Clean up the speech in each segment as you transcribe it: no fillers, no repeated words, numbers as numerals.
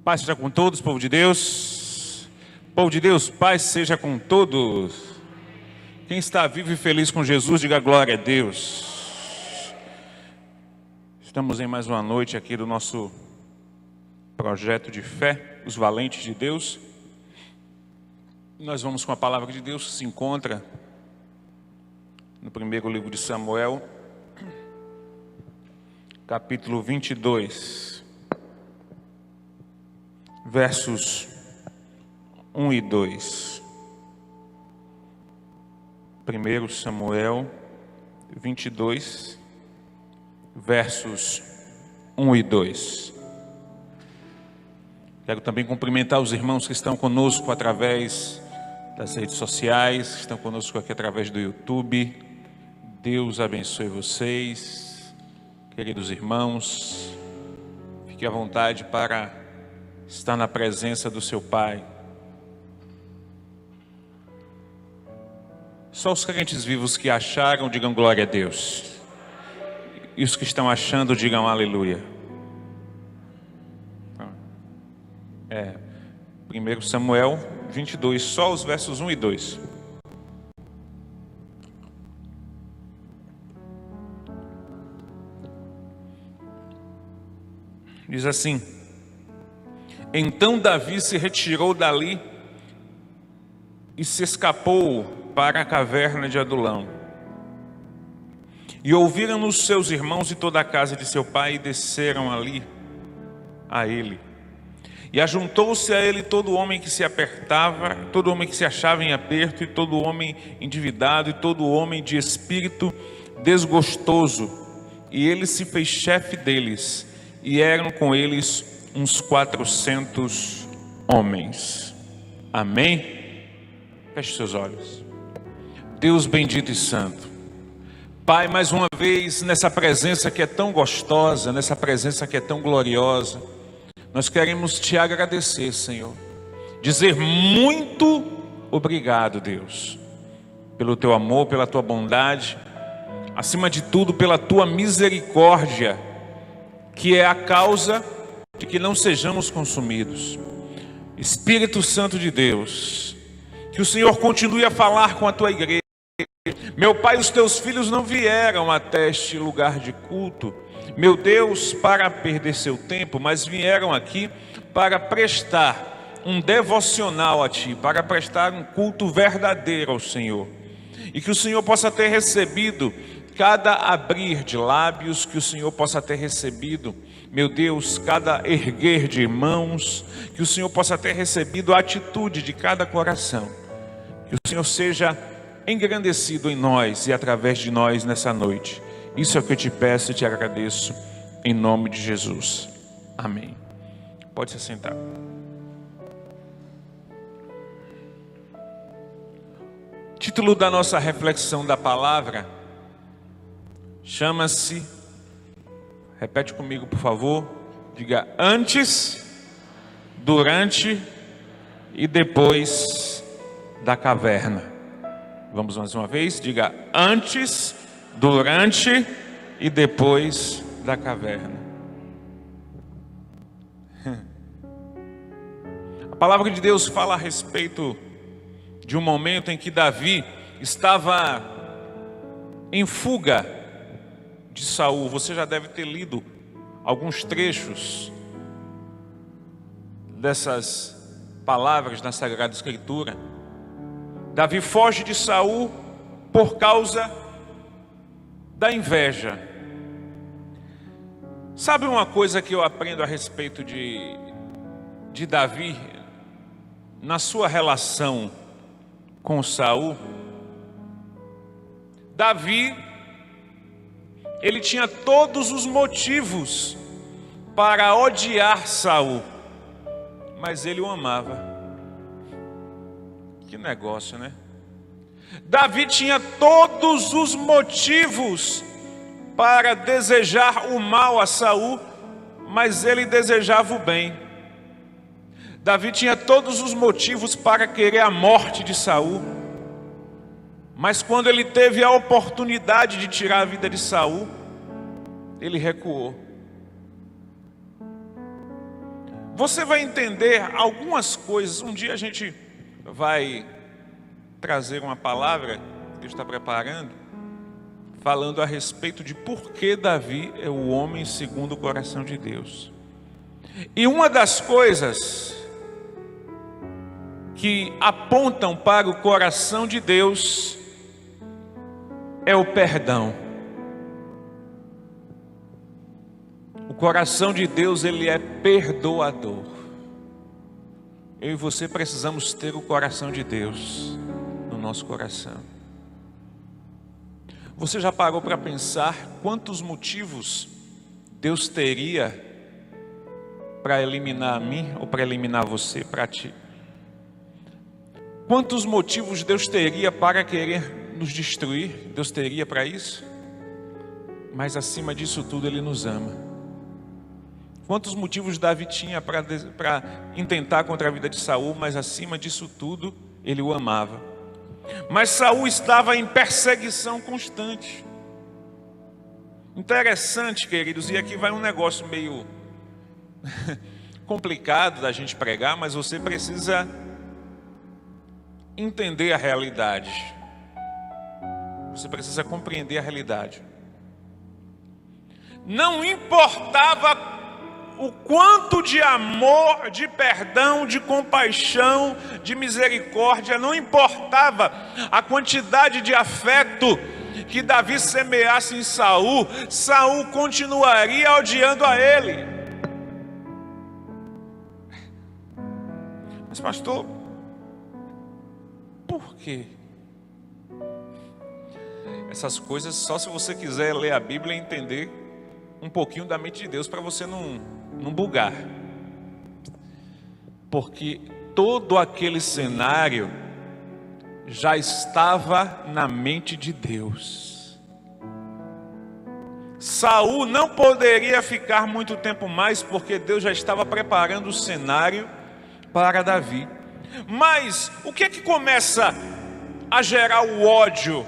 Paz seja com todos, povo de Deus. Povo de Deus, paz seja com todos. Quem está vivo e feliz com Jesus, diga glória a Deus. Estamos em mais uma noite aqui do nosso projeto de fé, os valentes de Deus. Nós vamos com a palavra de Deus que se encontra no primeiro livro de Samuel, capítulo 22. Versos 1 e 2. 1 Samuel 22, versos 1 e 2. Quero também cumprimentar os irmãos que estão conosco através das redes sociais, que estão conosco aqui através do YouTube. Deus abençoe vocês, queridos irmãos. Fique à vontade para estar na presença do seu Pai. Só os crentes vivos que acharam, digam glória a Deus. E os que estão achando, digam aleluia. 1 Samuel 22, só os versos 1 e 2. Diz assim: Então Davi se retirou dali e se escapou para a caverna de Adulão. E ouviram os seus irmãos e toda a casa de seu pai, e desceram ali a ele. E ajuntou-se a ele todo homem que se apertava, todo homem que se achava em aperto, e todo homem endividado, e todo homem de espírito desgostoso. E ele se fez chefe deles, e eram com eles uns 400 homens. Amém? Feche seus olhos. Deus bendito e santo, Pai, mais uma vez nessa presença que é tão gostosa, nessa presença que é tão gloriosa, nós queremos te agradecer, Senhor, dizer muito obrigado, Deus, pelo teu amor, pela tua bondade, acima de tudo pela tua misericórdia, que é a causa de que não sejamos consumidos. Espírito Santo de Deus, que o Senhor continue a falar com a tua igreja. Meu Pai, os teus filhos não vieram até este lugar de culto, meu Deus, para perder seu tempo, mas vieram aqui para prestar um devocional a Ti, para prestar um culto verdadeiro ao Senhor. E que o Senhor possa ter recebido cada abrir de lábios, que o Senhor possa ter recebido, meu Deus, cada erguer de mãos, que o Senhor possa ter recebido a atitude de cada coração. Que o Senhor seja engrandecido em nós e através de nós nessa noite. Isso é o que eu te peço e te agradeço, em nome de Jesus. Amém. Pode se sentar. Título da nossa reflexão da palavra chama-se, repete comigo por favor, diga: antes, durante e depois da caverna. Vamos mais uma vez, diga: antes, durante e depois da caverna. A palavra de Deus fala a respeito de um momento em que Davi estava em fuga de Saul. Você já deve ter lido alguns trechos dessas palavras na Sagrada Escritura. Davi foge de Saul por causa da inveja. Sabe uma coisa que eu aprendo a respeito de Davi na sua relação com Saul? Davi, ele tinha todos os motivos para odiar Saul, mas ele o amava. Que negócio, né? Davi tinha todos os motivos para desejar o mal a Saul, mas ele desejava o bem. Davi tinha todos os motivos para querer a morte de Saul, mas quando ele teve a oportunidade de tirar a vida de Saul, ele recuou. você vai entender algumas coisas. Um dia a gente vai trazer uma palavra que Deus está preparando, falando a respeito de por que Davi é o homem segundo o coração de Deus. E uma das coisas que apontam para o coração de Deus é o perdão. O coração de Deus, ele é perdoador. Eu e você precisamos ter o coração de Deus no nosso coração. Você já parou para pensar quantos motivos Deus teria para eliminar a mim ou para eliminar você, para ti? Quantos motivos Deus teria para querer nos destruir? Deus teria para isso? Mas acima disso tudo, Ele nos ama. Quantos motivos Davi tinha para intentar contra a vida de Saul, mas acima disso tudo, ele o amava. Mas Saul estava em perseguição constante. Interessante, queridos, e aqui vai um negócio meio complicado da gente pregar, mas você precisa entender a realidade. Você precisa compreender a realidade. Não importava o quanto de amor, de perdão, de compaixão, de misericórdia, não importava a quantidade de afeto que Davi semeasse em Saul, Saul continuaria odiando a ele. Mas pastor, por quê? Essas coisas só se você quiser ler a Bíblia e entender um pouquinho da mente de Deus, para você não bugar. Porque todo aquele cenário já estava na mente de Deus. Saul não poderia ficar muito tempo mais, porque Deus já estava preparando o cenário para Davi. Mas o que é que começa a gerar o ódio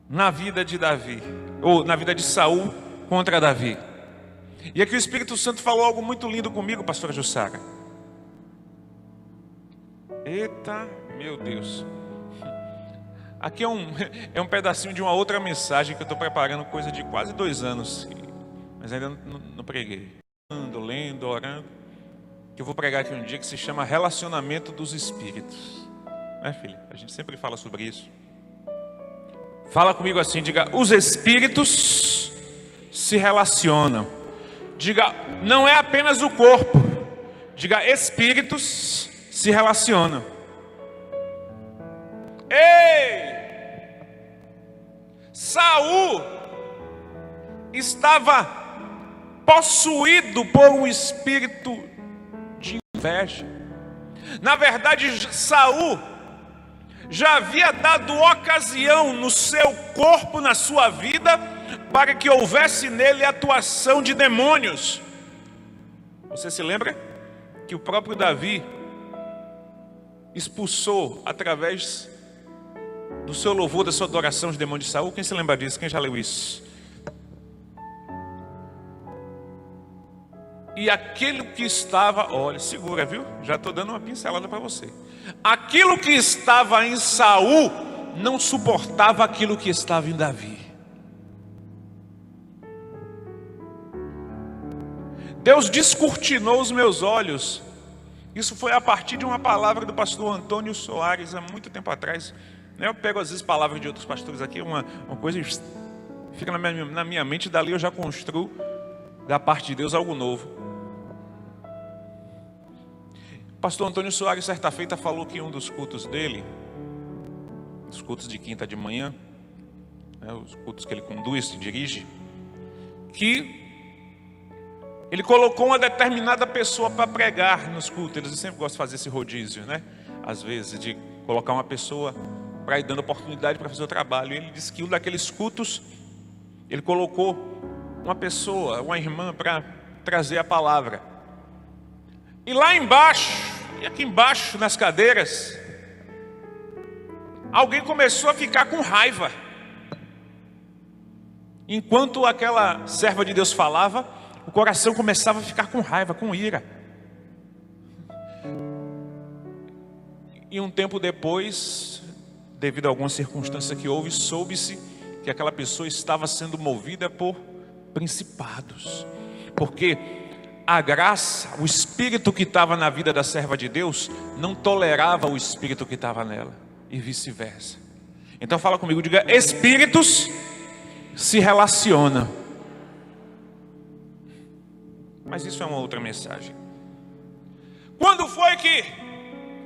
na vida de Davi, ou na vida de Saul contra Davi? E aqui o Espírito Santo falou algo muito lindo comigo, pastora Jussara. Eita, meu Deus. Aqui é um pedacinho de uma outra mensagem que eu estou preparando, coisa de quase 2 anos, mas ainda não preguei. Lendo, orando, que eu vou pregar aqui um dia, que se chama Relacionamento dos Espíritos. Né, filha? A gente sempre fala sobre isso. Fala comigo assim, diga: os espíritos se relacionam. Diga, não é apenas o corpo. Diga, espíritos se relacionam. Ei! Saul estava possuído por um espírito de inveja. Na verdade, Saul já havia dado ocasião no seu corpo, na sua vida, para que houvesse nele atuação de demônios. Você se lembra que o próprio Davi expulsou, através do seu louvor, da sua adoração, os demônios de Saul? Quem se lembra disso? Quem já leu isso? E aquilo que estava, olha, segura, viu? Já estou dando uma pincelada para você. Aquilo que estava em Saul não suportava aquilo que estava em Davi. Deus descortinou os meus olhos. Isso foi a partir de uma palavra do pastor Antônio Soares, há muito tempo atrás. Eu pego às vezes palavras de outros pastores aqui, uma coisa fica na minha mente, e dali eu já construo da parte de Deus algo novo. O pastor Antônio Soares, certa feita, falou que em um dos cultos dele, os cultos de quinta de manhã, os cultos que ele conduz, dirige, que ele colocou uma determinada pessoa para pregar nos cultos. Eles sempre gostam de fazer esse rodízio, né? Às vezes, de colocar uma pessoa para ir dando oportunidade para fazer o trabalho. E ele disse que um daqueles cultos, ele colocou uma pessoa, uma irmã, para trazer a palavra. E lá embaixo, e aqui embaixo nas cadeiras, alguém começou a ficar com raiva. Enquanto aquela serva de Deus falava, o coração começava a ficar com raiva, com ira. E um tempo depois, devido a alguma circunstância que houve, soube-se que aquela pessoa estava sendo movida por principados. Porque a graça, o espírito que estava na vida da serva de Deus, não tolerava o espírito que estava nela, e vice-versa. Então fala comigo, diga: espíritos se relacionam. Mas isso é uma outra mensagem. Quando foi que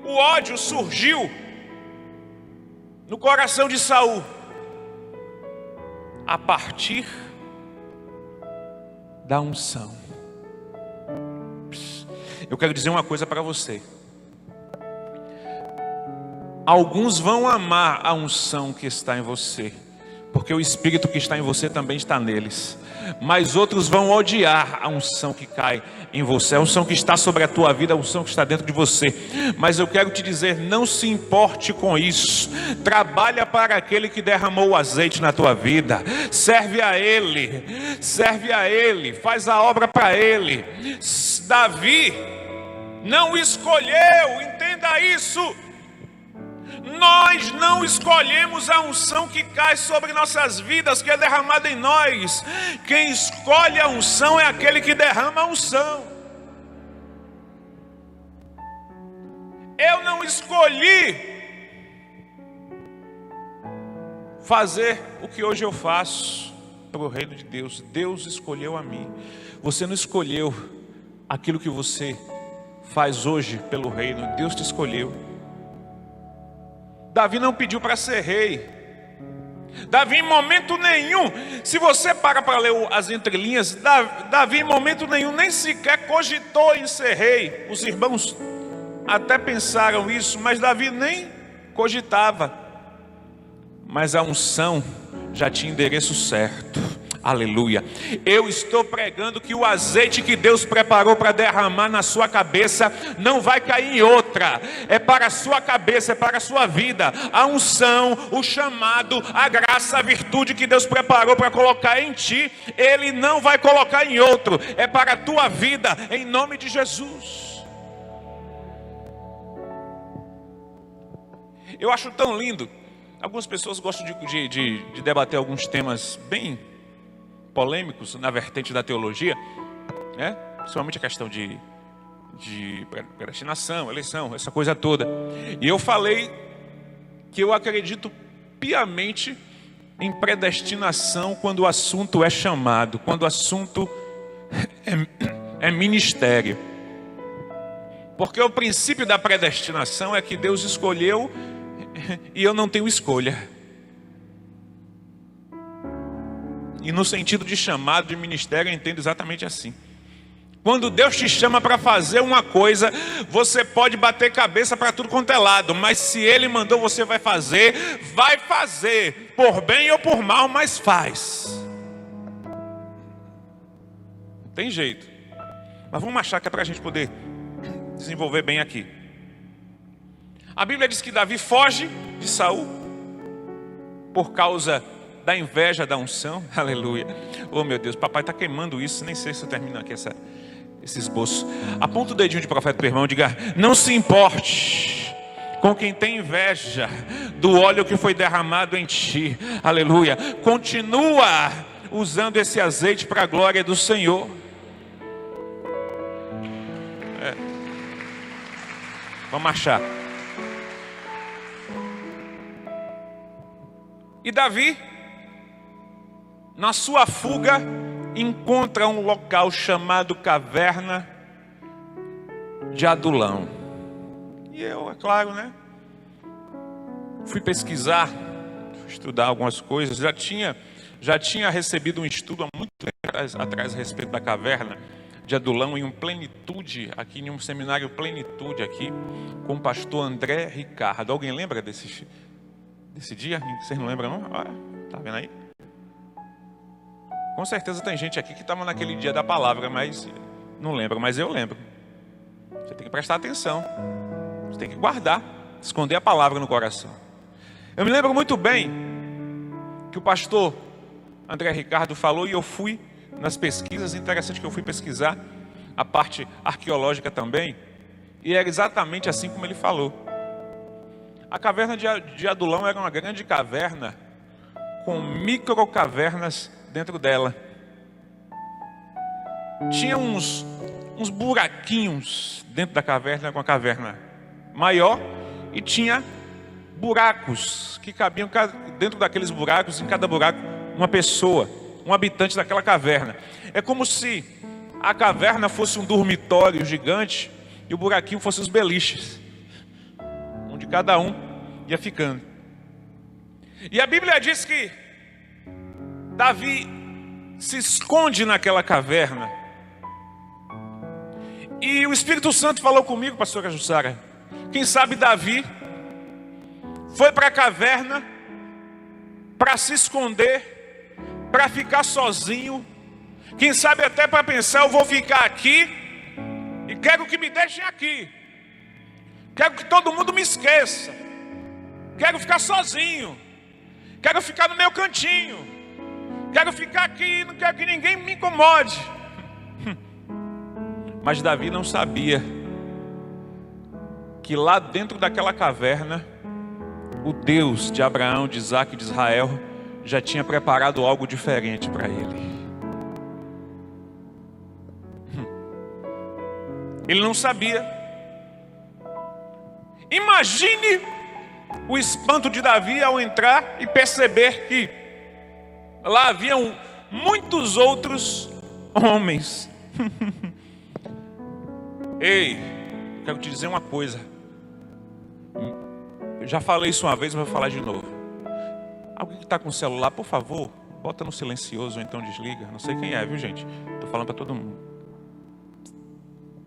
o ódio surgiu no coração de Saul? A partir da unção. Eu quero dizer uma coisa para você. Alguns vão amar a unção que está em você, porque o Espírito que está em você também está neles. Mas outros vão odiar a unção que cai em você, a unção que está sobre a tua vida, a unção que está dentro de você. Mas eu quero te dizer, não se importe com isso. Trabalha para aquele que derramou o azeite na tua vida. Serve a Ele, faz a obra para Ele. Davi não escolheu, entenda isso. Nós não escolhemos a unção que cai sobre nossas vidas, que é derramada em nós. Quem escolhe a unção é aquele que derrama a unção. Eu não escolhi fazer o que hoje eu faço para o reino de Deus. Deus escolheu a mim. Você não escolheu aquilo que você faz hoje pelo reino. Deus te escolheu. Davi não pediu para ser rei. Davi em momento nenhum, se você para ler as entrelinhas, Davi em momento nenhum nem sequer cogitou em ser rei. Os irmãos até pensaram isso, mas Davi nem cogitava. Mas a unção já tinha endereço certo. Aleluia. Eu estou pregando que o azeite que Deus preparou para derramar na sua cabeça não vai cair em outra. É para a sua cabeça, é para a sua vida. A unção, o chamado, a graça, a virtude que Deus preparou para colocar em ti, Ele não vai colocar em outro. É para a tua vida, em nome de Jesus. Eu acho tão lindo. Algumas pessoas gostam de debater alguns temas bem polêmicos na vertente da teologia, né? Principalmente a questão de predestinação, eleição, essa coisa toda. E eu falei que eu acredito piamente em predestinação quando o assunto é chamado, quando o assunto é ministério. Porque o princípio da predestinação é que Deus escolheu e eu não tenho escolha. E no sentido de chamado, de ministério, eu entendo exatamente assim. Quando Deus te chama para fazer uma coisa, você pode bater cabeça para tudo quanto é lado, mas se Ele mandou, você vai fazer, por bem ou por mal, mas faz. Não tem jeito. Mas vamos achar que é para a gente poder desenvolver bem aqui. A Bíblia diz que Davi foge de Saul por causa da inveja da unção. Aleluia. Oh meu Deus, papai está queimando isso. Nem sei se eu termino aqui esse esboço. Aponta o dedinho de profeta para o irmão e diga: não se importe com quem tem inveja do óleo que foi derramado em ti. Aleluia. Continua usando esse azeite para a glória do Senhor. Vamos achar. E Davi, na sua fuga, encontra um local chamado Caverna de Adulão. E eu, é claro, né? Fui pesquisar, estudar algumas coisas. Já tinha recebido um estudo há muito tempo atrás a respeito da Caverna de Adulão em um Plenitude, aqui em um seminário Plenitude aqui, com o pastor André Ricardo. Alguém lembra desse dia? Vocês não lembram não? Olha, tá vendo aí? Com certeza tem gente aqui que estava naquele dia da palavra, mas não lembra, mas eu lembro. Você tem que prestar atenção. Você tem que guardar, esconder a palavra no coração. Eu me lembro muito bem que o pastor André Ricardo falou, e eu fui nas pesquisas. Interessante que eu fui pesquisar a parte arqueológica também, e era exatamente assim como ele falou. A caverna de Adulão era uma grande caverna com microcavernas dentro dela. Tinha uns buraquinhos dentro da caverna, com a caverna maior, e tinha buracos que cabiam dentro daqueles buracos, em cada buraco uma pessoa, um habitante daquela caverna. É como se a caverna fosse um dormitório gigante e o buraquinho fosse os beliches, onde cada um ia ficando. E a Bíblia diz que Davi se esconde naquela caverna. E o Espírito Santo falou comigo, pastora Jussara. Quem sabe Davi foi para a caverna para se esconder, para ficar sozinho. Quem sabe até para pensar, eu vou ficar aqui e quero que me deixem aqui. Quero que todo mundo me esqueça. Quero ficar sozinho. Quero ficar no meu cantinho. Quero ficar aqui, não quero que ninguém me incomode. Mas Davi não sabia que lá dentro daquela caverna, o Deus de Abraão, de Isaac e de Israel já tinha preparado algo diferente para ele. Ele não sabia. Imagine o espanto de Davi ao entrar e perceber que lá haviam muitos outros homens. Ei, quero te dizer uma coisa. Eu já falei isso uma vez, mas vou falar de novo. Alguém que está com o celular, por favor, bota no silencioso ou então desliga. Não sei quem é, viu, gente? Estou falando para todo mundo.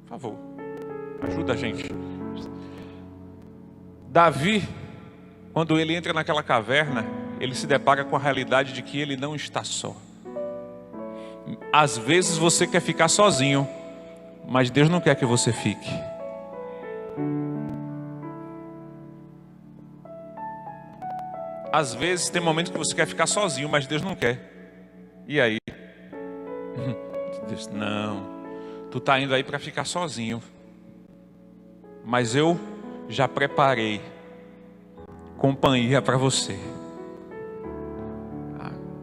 Por favor, ajuda a gente. Davi, quando ele entra naquela caverna, ele se depara com a realidade de que ele não está só. Às vezes você quer ficar sozinho, mas Deus não quer que você fique. Às vezes tem momentos que você quer ficar sozinho, mas Deus não quer. E aí? Deus, não, tu tá indo aí para ficar sozinho, mas eu já preparei companhia para você.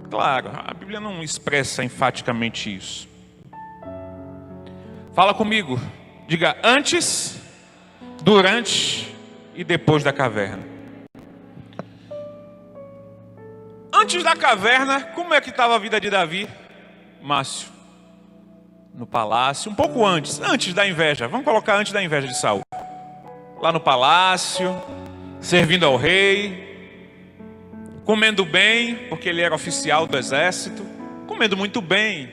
Claro, a Bíblia não expressa enfaticamente isso. Fala comigo, diga antes, durante e depois da caverna. Antes da caverna, como é que estava a vida de Davi? Márcio, no palácio, um pouco antes da inveja, vamos colocar antes da inveja de Saul. Lá no palácio, servindo ao rei, comendo bem, porque ele era oficial do exército, comendo muito bem.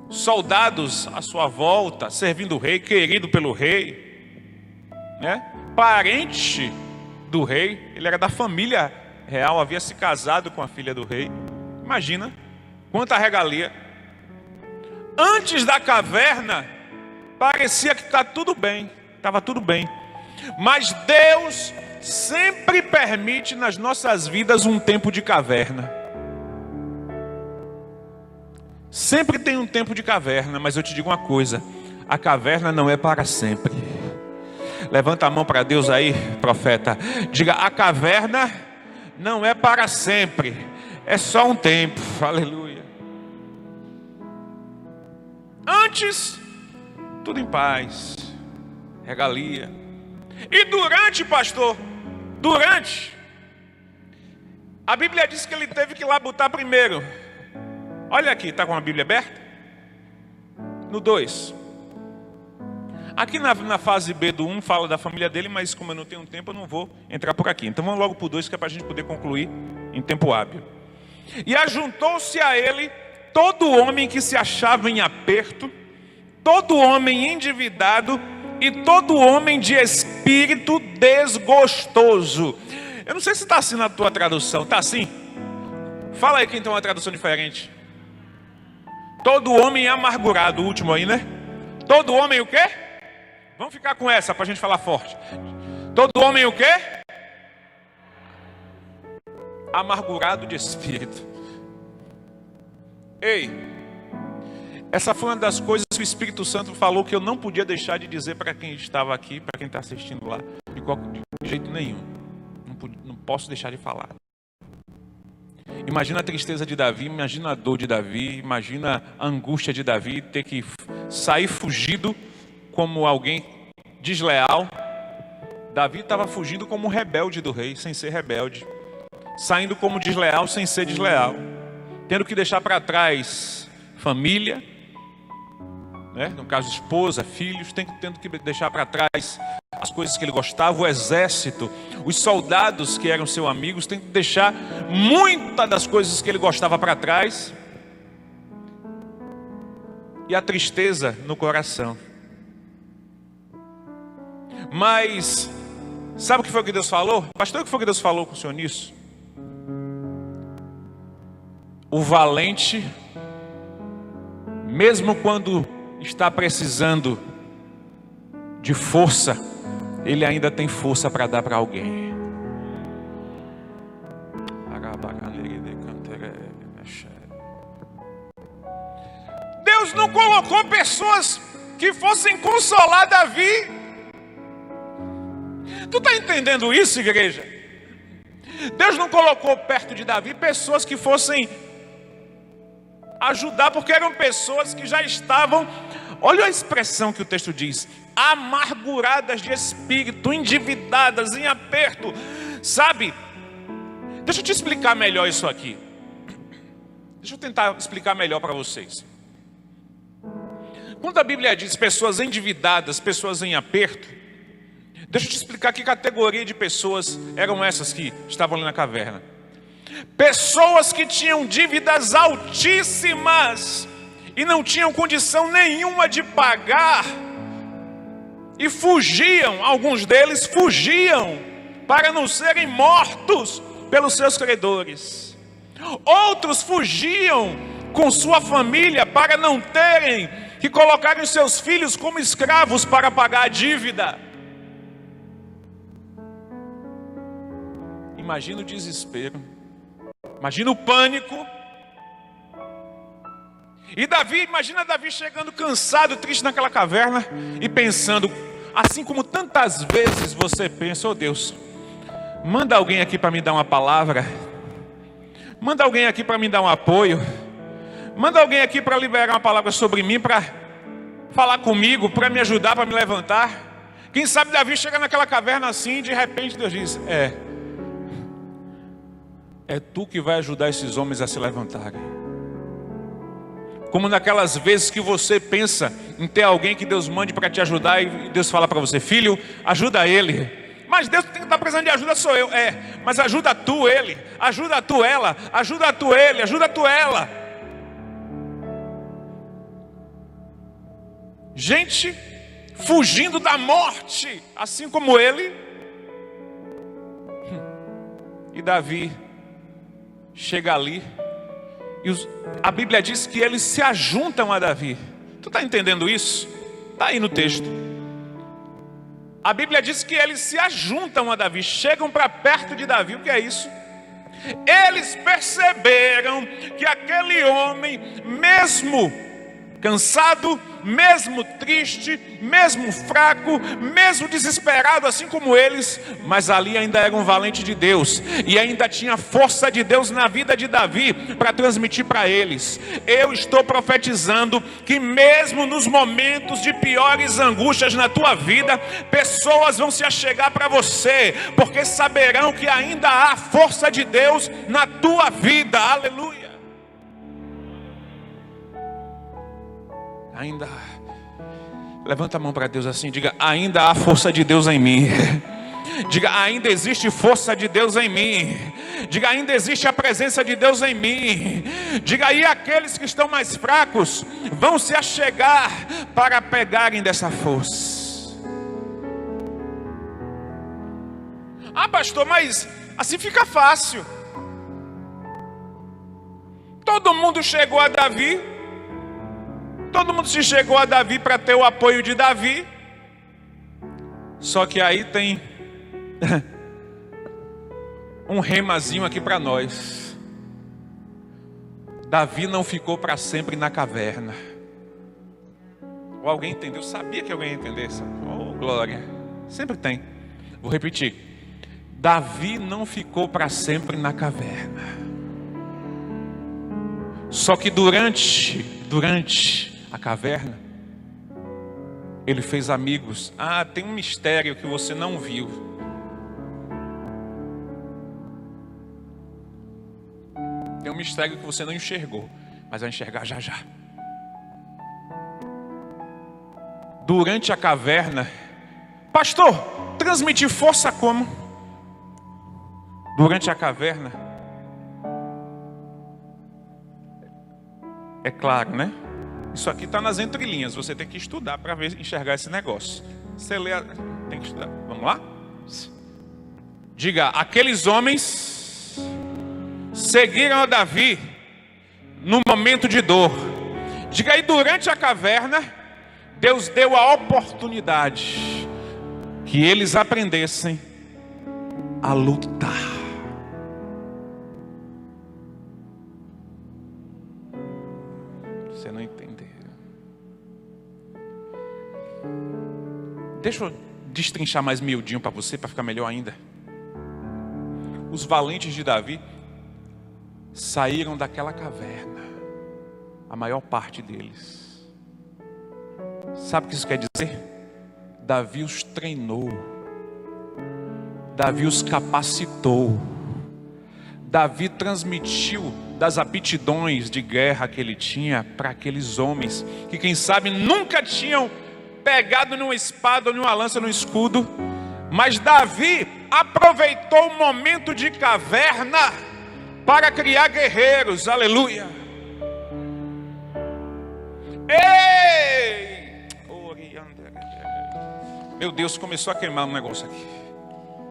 Soldados à sua volta, servindo o rei, querido pelo rei, né? Parente do rei, ele era da família real, havia se casado com a filha do rei. Imagina quanta regalia. Antes da caverna, parecia que estava tudo bem, mas Deus sempre permite nas nossas vidas um tempo de caverna. Sempre tem um tempo de caverna, mas eu te digo uma coisa, a caverna não é para sempre. Levanta a mão para Deus aí, profeta. Diga, a caverna não é para sempre, é só um tempo. Aleluia. Antes, tudo em paz, regalia. E durante, pastor, a Bíblia diz que ele teve que labutar primeiro. Olha aqui, está com a Bíblia aberta? No 2. Aqui na fase B do 1 fala da família dele, mas como eu não tenho tempo, eu não vou entrar por aqui. Então vamos logo para o 2, que é para a gente poder concluir em tempo hábil. E ajuntou-se a ele todo homem que se achava em aperto, todo homem endividado e todo homem de espírito desgostoso. Eu não sei se está assim na tua tradução, está assim? Fala aí quem tem uma tradução diferente. Todo homem amargurado, o último aí, né? Todo homem o quê? Vamos ficar com essa para a gente falar forte. Todo homem o quê? Amargurado de espírito. Ei, essa foi uma das coisas que o Espírito Santo falou que eu não podia deixar de dizer para quem estava aqui, para quem está assistindo lá. E de jeito nenhum. Não posso deixar de falar. Imagina a tristeza de Davi, imagina a dor de Davi, imagina a angústia de Davi, ter que sair fugido como alguém desleal. Davi estava fugindo como um rebelde do rei, sem ser rebelde. Saindo como desleal, sem ser desleal. Tendo que deixar para trás família, né? No caso esposa, filhos, tendo que deixar para trás as coisas que ele gostava, o exército, os soldados que eram seus amigos, tem que deixar muitas das coisas que ele gostava para trás. E a tristeza no coração. Mas sabe o que foi que Deus falou? Pastor, o que foi que Deus falou com o senhor nisso? O valente, mesmo quando está precisando de força, ele ainda tem força para dar para alguém. Deus não colocou pessoas que fossem consolar Davi. Tu está entendendo isso, igreja? Deus não colocou perto de Davi pessoas que fossem ajudar, porque eram pessoas que já estavam, olha a expressão que o texto diz, amarguradas de espírito, endividadas, em aperto, sabe? Deixa eu te explicar melhor isso aqui. Deixa eu tentar explicar melhor para vocês. Quando a Bíblia diz pessoas endividadas, pessoas em aperto, deixa eu te explicar que categoria de pessoas eram essas que estavam ali na caverna. Pessoas que tinham dívidas altíssimas e não tinham condição nenhuma de pagar e fugiam, alguns deles fugiam para não serem mortos pelos seus credores. Outros fugiam com sua família para não terem que colocarem os seus filhos como escravos para pagar a dívida. Imagina o desespero, imagina o pânico. E Davi, imagina Davi chegando cansado, triste naquela caverna e pensando, assim como tantas vezes você pensa, oh Deus, manda alguém aqui para me dar uma palavra, manda alguém aqui para me dar um apoio, manda alguém aqui para liberar uma palavra sobre mim, para falar comigo, para me ajudar, para me levantar. Quem sabe Davi chega naquela caverna assim, de repente Deus diz, é tu que vai ajudar esses homens a se levantarem. Como naquelas vezes que você pensa em ter alguém que Deus mande para te ajudar e Deus fala para você, filho, ajuda ele. Mas Deus tem que estar precisando de ajuda, sou eu. Mas ajuda tu ele, ajuda tu ela, ajuda tu ele, ajuda tu ela. Gente fugindo da morte, assim como ele. E Davi chega ali e a Bíblia diz que eles se ajuntam a Davi. Tu está entendendo isso? Está aí no texto. A Bíblia diz que eles se ajuntam a Davi, chegam para perto de Davi. O que é isso? Eles perceberam que aquele homem, mesmo cansado, mesmo triste, mesmo fraco, mesmo desesperado, assim como eles, mas ali ainda era um valente de Deus, e ainda tinha força de Deus na vida de Davi, para transmitir para eles. Eu estou profetizando que mesmo nos momentos de piores angústias na tua vida, pessoas vão se achegar para você, porque saberão que ainda há força de Deus na tua vida, aleluia. Ainda, levanta a mão para Deus assim, diga, ainda há força de Deus em mim. Diga, ainda existe força de Deus em mim. Diga, ainda existe a presença de Deus em mim. Diga, aí aqueles que estão mais fracos vão se achegar para pegarem dessa força. Ah, pastor, mas assim fica fácil. Todo mundo chegou a Davi. Todo mundo se chegou a Davi para ter o apoio de Davi. Só que aí tem um remazinho aqui para nós. Davi não ficou para sempre na caverna. Ou alguém entendeu? Eu sabia que alguém ia entender isso. Oh, glória. Sempre tem. Vou repetir. Davi não ficou para sempre na caverna. Só que durante a caverna, ele fez amigos. Tem um mistério que você não viu. Tem um mistério que você não enxergou, mas vai enxergar já já. Durante a caverna, pastor, transmitir força como? Durante a caverna, é claro, né? Isso aqui está nas entrelinhas, você tem que estudar para enxergar esse negócio. Você lê, tem que estudar. Vamos lá? Diga, aqueles homens seguiram a Davi no momento de dor. Diga aí, durante a caverna, Deus deu a oportunidade que eles aprendessem a lutar. Você não entendeu. Deixa eu destrinchar mais miudinho para você, para ficar melhor ainda. Os valentes de Davi saíram daquela caverna, a maior parte deles. Sabe o que isso quer dizer? Davi os treinou, Davi os capacitou, Davi transmitiu das aptidões de guerra que ele tinha para aqueles homens que, quem sabe, nunca tinham pegado numa espada, numa lança, num escudo. Mas Davi aproveitou o momento de caverna para criar guerreiros. Aleluia. Ei! Meu Deus, começou a queimar um negócio aqui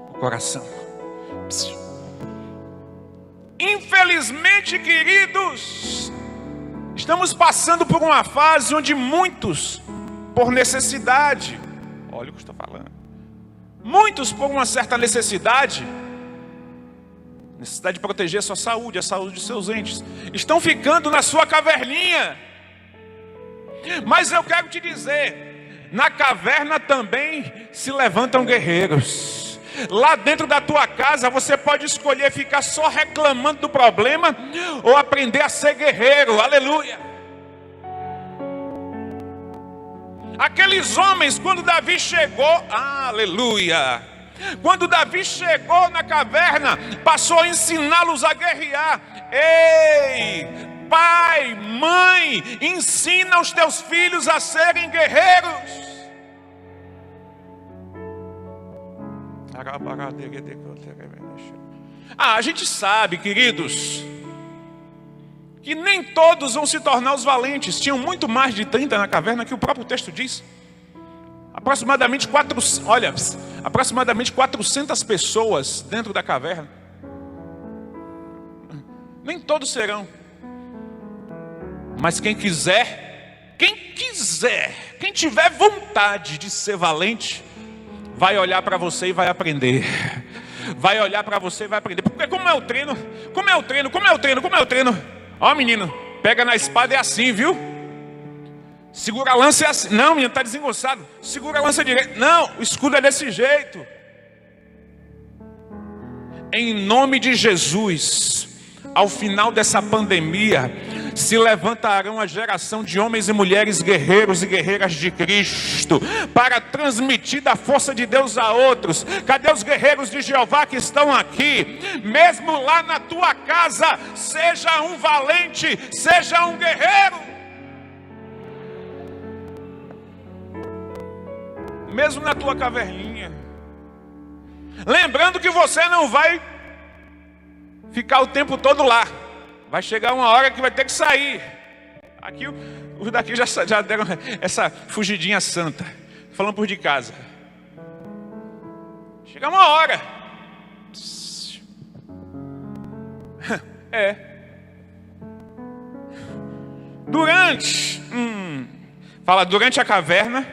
no coração. Infelizmente, queridos, estamos passando por uma fase onde muitos, por necessidade, olha o que eu estou falando, muitos por uma certa necessidade de proteger a sua saúde, a saúde de seus entes, estão ficando na sua caverninha. Mas eu quero te dizer, na caverna também se levantam guerreiros. Lá dentro da tua casa você pode escolher ficar só reclamando do problema ou aprender a ser guerreiro. Aleluia. Aqueles homens, quando Davi chegou, aleluia, quando Davi chegou na caverna, passou a ensiná-los a guerrear. Ei, pai, mãe, ensina os teus filhos a serem guerreiros. A gente sabe, queridos, que nem todos vão se tornar os valentes. Tinham muito mais de 30 na caverna, que o próprio texto diz. Aproximadamente 400 pessoas dentro da caverna. Nem todos serão. Mas quem quiser, quem tiver vontade de ser valente, vai olhar para você e vai aprender. Vai olhar para você e vai aprender. Porque como é o treino? Ó, menino, pega na espada é assim, viu? Segura a lança é assim. Não, menino, está desengonçado. Segura a lança direita. Não, o escudo é desse jeito. Em nome de Jesus, ao final dessa pandemia, se levantarão a geração de homens e mulheres guerreiros e guerreiras de Cristo, para transmitir da força de Deus a outros. Cadê os guerreiros de Jeová que estão aqui? Mesmo lá na tua casa, seja um valente, seja um guerreiro. Mesmo na tua caverninha. Lembrando que você não vai ficar o tempo todo lá. Vai chegar uma hora que vai ter que sair. Aqui os daqui já deram essa fugidinha santa, falando por de casa. Chega uma hora. Durante a caverna,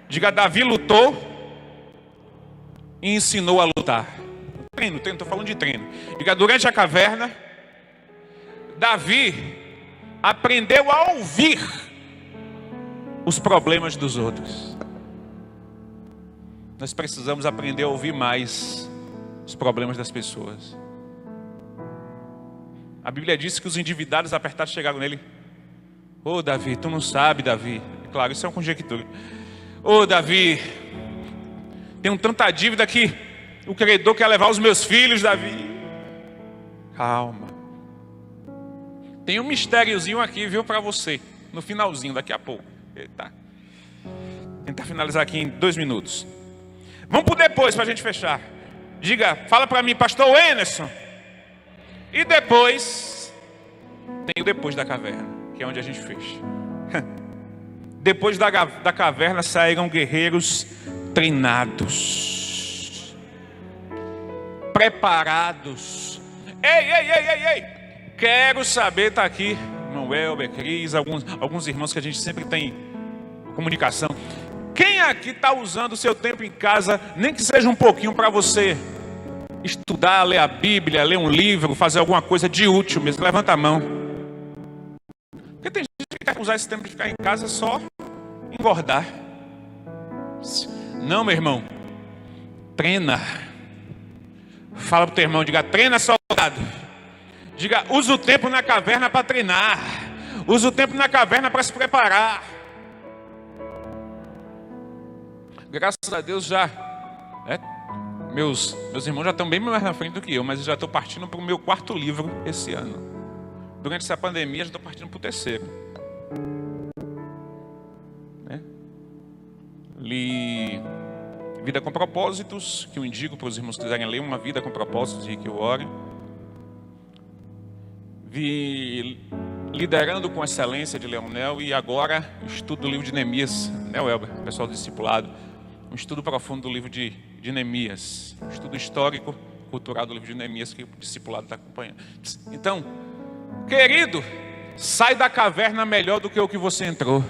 diga, Davi lutou e ensinou a lutar. Treino, estou falando de treino. Diga, durante a caverna, Davi aprendeu a ouvir os problemas dos outros. Nós precisamos aprender a ouvir mais os problemas das pessoas. A Bíblia diz que os endividados apertados chegaram nele. Ô Davi, tu não sabe, Davi. Claro, isso é uma conjectura. Ô Davi, tenho tanta dívida que o credor quer levar os meus filhos, Davi. Calma. Tem um mistériozinho aqui, viu, para você. No finalzinho, daqui a pouco. Eita. Tentar finalizar aqui em 2 minutos. Vamos pro depois para a gente fechar. Diga, fala para mim, pastor Emerson. E depois, tem o depois da caverna, que é onde a gente fecha. Depois da caverna saíram guerreiros treinados, preparados. Ei. Quero saber, tá aqui, irmão Elber, Cris, alguns irmãos que a gente sempre tem comunicação. Quem aqui está usando o seu tempo em casa, nem que seja um pouquinho, para você estudar, ler a Bíblia, ler um livro, fazer alguma coisa de útil mesmo? Levanta a mão. Porque tem gente que quer usar esse tempo de ficar em casa só engordar. Não, meu irmão. Treina. Fala pro teu irmão, diga, treina, soldado. Diga, usa o tempo na caverna para treinar. Usa o tempo na caverna para se preparar. Graças a Deus já, meus irmãos já estão bem mais na frente do que eu, mas eu já estou partindo para o meu 4º livro esse ano. Durante essa pandemia, já estou partindo para o 3º. Li Vida com Propósitos, que eu indico para os irmãos que quiserem ler, Uma Vida com Propósitos, de Rick Warren. Vi Liderando com Excelência, de Leonel, e agora estudo o livro de Neemias, né, Elber, pessoal do discipulado. Um estudo profundo do livro de Neemias, um estudo histórico, cultural do livro de Neemias, que o discipulado está acompanhando. Então, querido, sai da caverna melhor do que o que você entrou.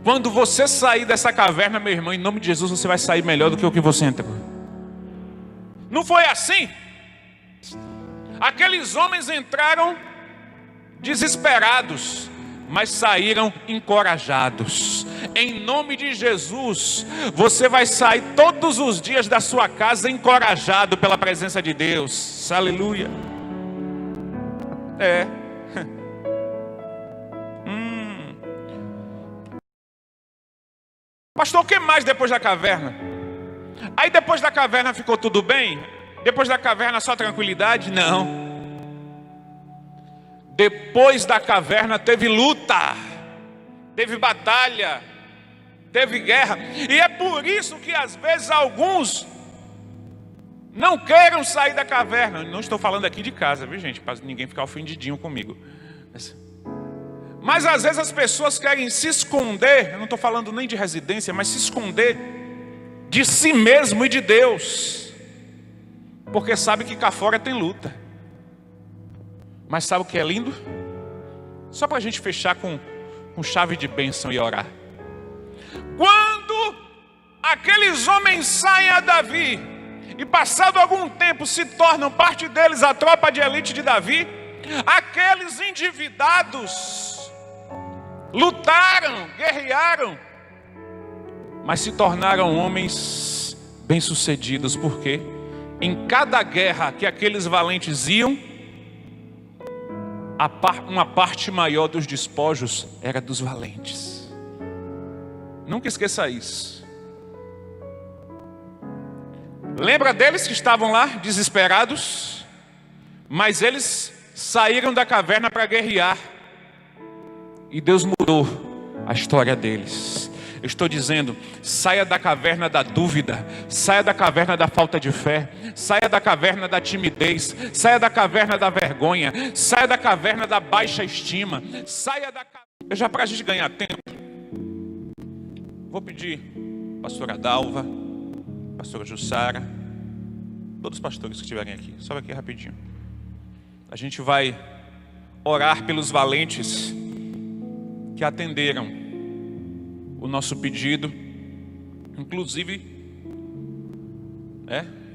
Quando você sair dessa caverna, meu irmão, em nome de Jesus, você vai sair melhor do que o que você entrou. Não foi assim? Aqueles homens entraram desesperados, mas saíram encorajados. Em nome de Jesus, você vai sair todos os dias da sua casa encorajado pela presença de Deus. Aleluia. Pastor, o que mais depois da caverna? Aí depois da caverna ficou tudo bem? Depois da caverna só tranquilidade? Não. Depois da caverna teve luta, teve batalha, teve guerra. E é por isso que às vezes alguns não queiram sair da caverna. Não estou falando aqui de casa, viu, gente? Para ninguém ficar ofendidinho comigo. Mas às vezes as pessoas querem se esconder. Eu não estou falando nem de residência, mas se esconder de si mesmo e de Deus, porque sabe que cá fora tem luta. Mas sabe o que é lindo? Só para a gente fechar com chave de bênção e orar. Quando aqueles homens saem a Davi, e passado algum tempo se tornam parte deles a tropa de elite de Davi, aqueles endividados lutaram, guerrearam, mas se tornaram homens bem-sucedidos. Por quê? Em cada guerra que aqueles valentes iam, uma parte maior dos despojos era dos valentes. Nunca esqueça isso. Lembra deles que estavam lá desesperados, mas eles saíram da caverna para guerrear, e Deus mudou a história deles. Eu estou dizendo, saia da caverna da dúvida, saia da caverna da falta de fé, saia da caverna da timidez, saia da caverna da vergonha, saia da caverna da baixa estima, saia da caverna... Já para a gente ganhar tempo, vou pedir pastora Dalva, pastora Jussara, todos os pastores que estiverem aqui, sobe aqui rapidinho. A gente vai orar pelos valentes que atenderam o nosso pedido. Inclusive,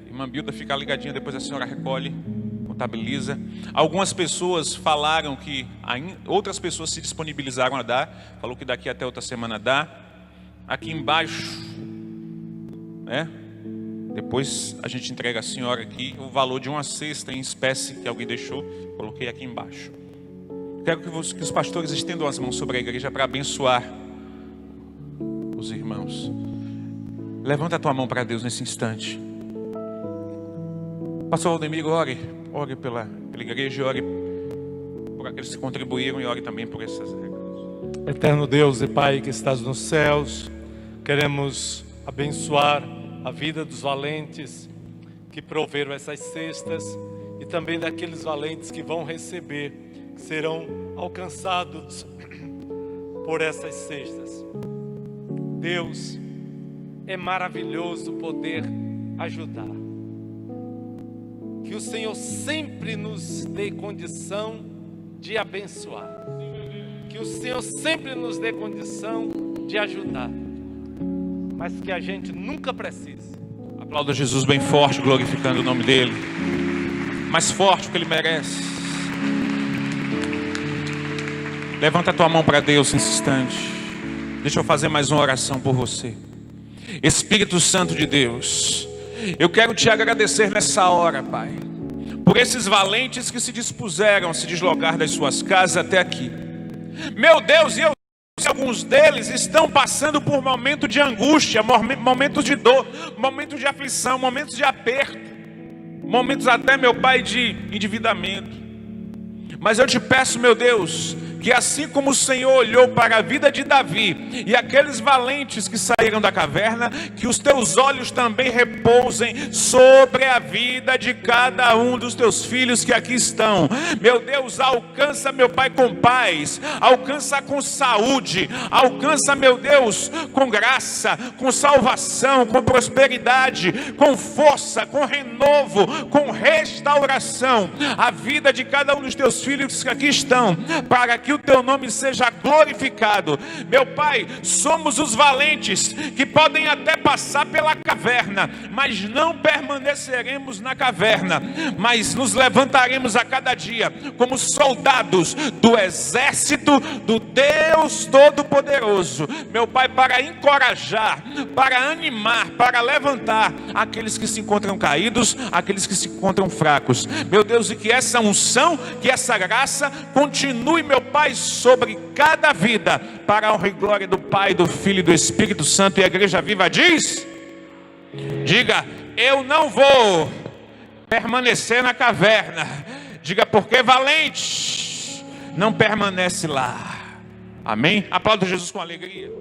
irmã Bilda, fica ligadinha, depois a senhora recolhe, contabiliza. Algumas pessoas falaram que outras pessoas se disponibilizaram a dar, falou que daqui até outra semana dá. Aqui embaixo né? Depois a gente entrega a senhora aqui o valor de uma cesta em espécie que alguém deixou. Coloquei aqui embaixo. Quero que os pastores estendam as mãos sobre a igreja para abençoar os irmãos. Levanta a tua mão para Deus nesse instante. Pastor Valdemiro, ore pela igreja, ore por aqueles que contribuíram e ore também por essas regras. Eterno Deus e Pai que estás nos céus, queremos abençoar a vida dos valentes que proveram essas cestas e também daqueles valentes que vão receber, que serão alcançados por essas cestas. Deus, é maravilhoso poder ajudar. Que o Senhor sempre nos dê condição de abençoar. Que o Senhor sempre nos dê condição de ajudar. Mas que a gente nunca precise. Aplauda Jesus bem forte, glorificando o nome dele. Mais forte que ele merece. Levanta a tua mão para Deus nesse instante. Deixa eu fazer mais uma oração por você. Espírito Santo de Deus, eu quero te agradecer nessa hora, Pai, por esses valentes que se dispuseram a se deslocar das suas casas até aqui. Meu Deus, e eu sei que alguns deles estão passando por momentos de angústia, momentos de dor, momentos de aflição, momentos de aperto, momentos até, meu Pai, de endividamento. Mas eu te peço, meu Deus, que assim como o Senhor olhou para a vida de Davi e aqueles valentes que saíram da caverna, que os teus olhos também repousem sobre a vida de cada um dos teus filhos que aqui estão. Meu Deus, alcança, meu Pai, com paz, alcança com saúde, alcança, meu Deus, com graça, com salvação, com prosperidade, com força, com renovo, com restauração, a vida de cada um dos teus filhos que aqui estão, para que o teu nome seja glorificado. Meu Pai, somos os valentes que podem até passar pela caverna, mas não permaneceremos na caverna, mas nos levantaremos a cada dia como soldados do exército do Deus Todo-Poderoso, meu Pai, para encorajar, para animar, para levantar aqueles que se encontram caídos, aqueles que se encontram fracos. Meu Deus, e que essa unção, que essa graça continue, meu Pai, sobre cada vida, para a honra e glória do Pai, do Filho e do Espírito Santo. E a igreja viva diz: diga, eu não vou permanecer na caverna. Diga, porque valente não permanece lá. Amém? Aplauda Jesus com alegria.